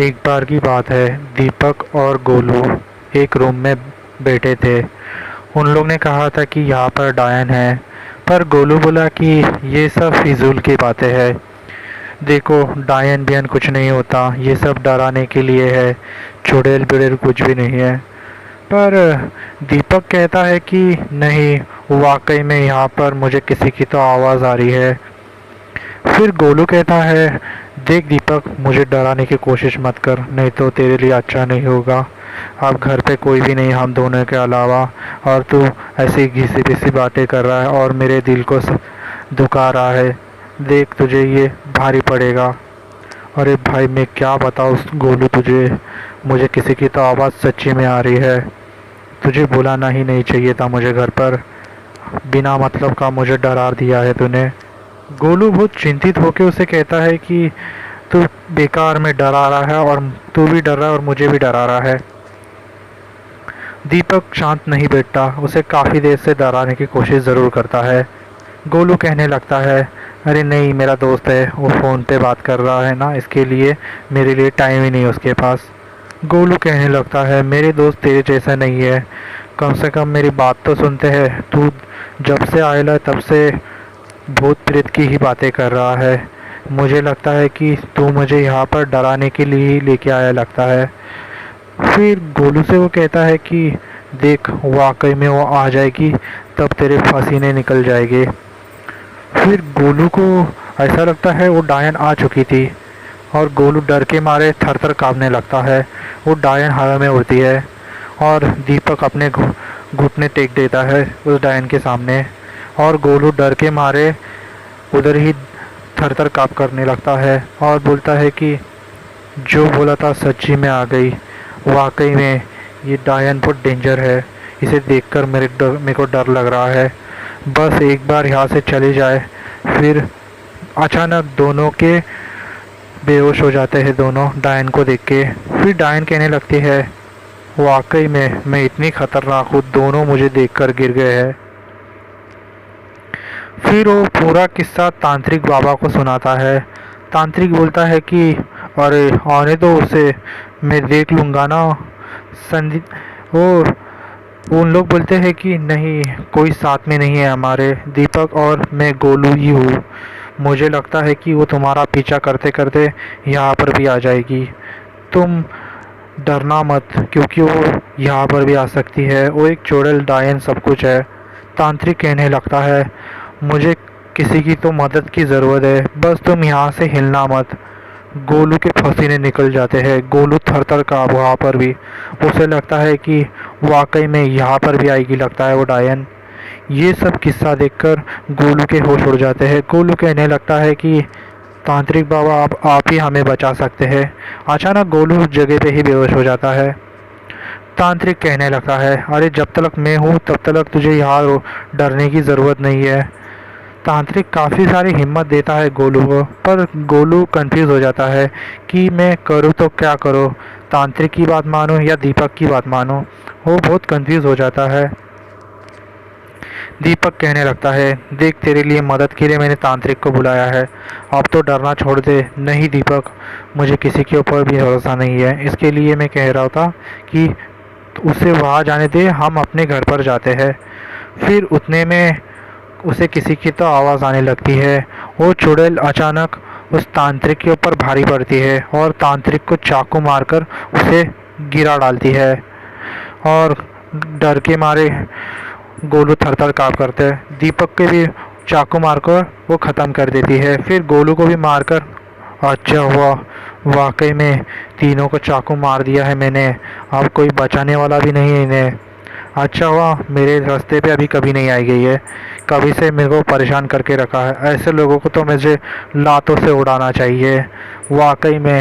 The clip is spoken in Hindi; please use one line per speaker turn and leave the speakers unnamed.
एक बार की बात है, दीपक और गोलू एक रूम में बैठे थे। उन लोग ने कहा था कि यहाँ पर डायन है, पर गोलू बोला कि ये सब फिजूल की बातें हैं। देखो, डायन बियन कुछ नहीं होता, ये सब डराने के लिए है, चुड़ैल बिड़ैल कुछ भी नहीं है। पर दीपक कहता है कि नहीं, वाकई में यहाँ पर मुझे किसी की तो आवाज़ आ रही है। फिर गोलू कहता है, देख दीपक, मुझे डराने की कोशिश मत कर, नहीं तो तेरे लिए अच्छा नहीं होगा। अब घर पे कोई भी नहीं हम दोनों के अलावा, और तू ऐसी घिसी पिसी बातें कर रहा है और मेरे दिल को दुखा रहा है। देख, तुझे ये भारी पड़ेगा। अरे भाई, मैं क्या बताऊँ गोलू तुझे, मुझे किसी की तो आवाज़ सच्ची में आ रही है। तुझे बुलाना ही नहीं चाहिए था मुझे घर पर, बिना मतलब का मुझे डरा दिया है तूने। गोलू बहुत चिंतित होकर उसे कहता है कि तू बेकार में डरा रहा है, और तू भी डर रहा है और मुझे भी डरा रहा है। दीपक शांत नहीं बैठता, उसे काफ़ी देर से डराने की कोशिश ज़रूर करता है। गोलू कहने लगता है, अरे नहीं, मेरा दोस्त है, वो फ़ोन पे बात कर रहा है ना, इसके लिए मेरे लिए टाइम ही नहीं है उसके पास। गोलू कहने लगता है, मेरे दोस्त तेरे जैसा नहीं है, कम से कम मेरी बात तो सुनते हैं। तू जब से आयला तब से भूत प्रेत की ही बातें कर रहा है। मुझे लगता है कि तू मुझे यहाँ पर डराने के लिए ही लेके आया लगता है। फिर गोलू से वो कहता है कि देख, वाकई में वो आ जाएगी, तब तेरे पसीने निकल जाएंगे। फिर गोलू को ऐसा लगता है वो डायन आ चुकी थी, और गोलू डर के मारे थर थर काँपने लगता है। वो डायन हवा में उड़ती है, और दीपक अपने घुटने टेक देता है उस डायन के सामने, और गोलू डर के मारे उधर ही थर थर काँप करने लगता है और बोलता है कि जो बोला था सच्ची में आ गई। वाकई में ये डायन बहुत डेंजर है, इसे देखकर मेरे को डर लग रहा है। बस एक बार यहाँ से चले जाए। फिर अचानक दोनों के बेहोश हो जाते हैं दोनों डायन को देख के। फिर डायन कहने लगती है, वाकई में मैं इतनी खतरनाक हूँ, दोनों मुझे देखकर गिर गए हैं। फिर वो पूरा किस्सा तांत्रिक बाबा को सुनाता है। तांत्रिक बोलता है कि अरे आने दो उसे, मैं देख लूँगा ना। संदीप वो उन लोग बोलते हैं कि नहीं, कोई साथ में नहीं है हमारे, दीपक और मैं गोलू ही हूँ। मुझे लगता है कि वो तुम्हारा पीछा करते करते यहाँ पर भी आ जाएगी। तुम डरना मत, क्योंकि वो यहाँ पर भी आ सकती है, वो एक चुड़ैल डायन सब कुछ है। तांत्रिक कहने लगता है, मुझे किसी की तो मदद की ज़रूरत है, बस तुम यहाँ से हिलना मत। गोलू के पसीने निकल जाते हैं, गोलू थर थर काँप वहाँ पर भी। उसे लगता है कि वाकई में यहाँ पर भी आएगी लगता है वो डायन। ये सब किस्सा देखकर गोलू के होश उड़ जाते हैं। गोलू कहने लगता है कि तांत्रिक बाबा, आप ही हमें बचा सकते हैं। अचानक गोलू उस जगह पे ही बेहोश हो जाता है। तांत्रिक कहने लगता है, अरे जब तक मैं हूँ तब तक तुझे यहाँ डरने की ज़रूरत नहीं है। तांत्रिक काफ़ी सारी हिम्मत देता है गोलू को, पर गोलू कंफ्यूज हो जाता है कि मैं करूँ तो क्या करूँ, तांत्रिक की बात मानूँ या दीपक की बात मानूँ। वो बहुत कंफ्यूज हो जाता है। दीपक कहने लगता है, देख, तेरे लिए मदद के लिए मैंने तांत्रिक को बुलाया है, अब तो डरना छोड़ दे। नहीं दीपक, मुझे किसी के ऊपर भी भरोसा नहीं है, इसके लिए मैं कह रहा था कि उसे वहाँ जाने दे, हम अपने घर पर जाते हैं। फिर उतने में उसे किसी की तो आवाज़ आने लगती है। वो चुड़ैल अचानक उस तांत्रिक के ऊपर भारी पड़ती है और तांत्रिक को चाकू मारकर उसे गिरा डालती है, और डर के मारे गोलू थर थर काँप करते हैं। दीपक के भी चाकू मारकर वो ख़त्म कर देती है। फिर गोलू को भी मारकर, अच्छा हुआ, वाकई में तीनों को चाकू मार दिया है मैंने, अब कोई बचाने वाला भी नहीं है इन्हें। अच्छा हुआ मेरे रास्ते पे अभी कभी नहीं आई गई है, कभी से मेरे को परेशान करके रखा है। ऐसे लोगों को तो मुझे लातों से उड़ाना चाहिए। वाकई में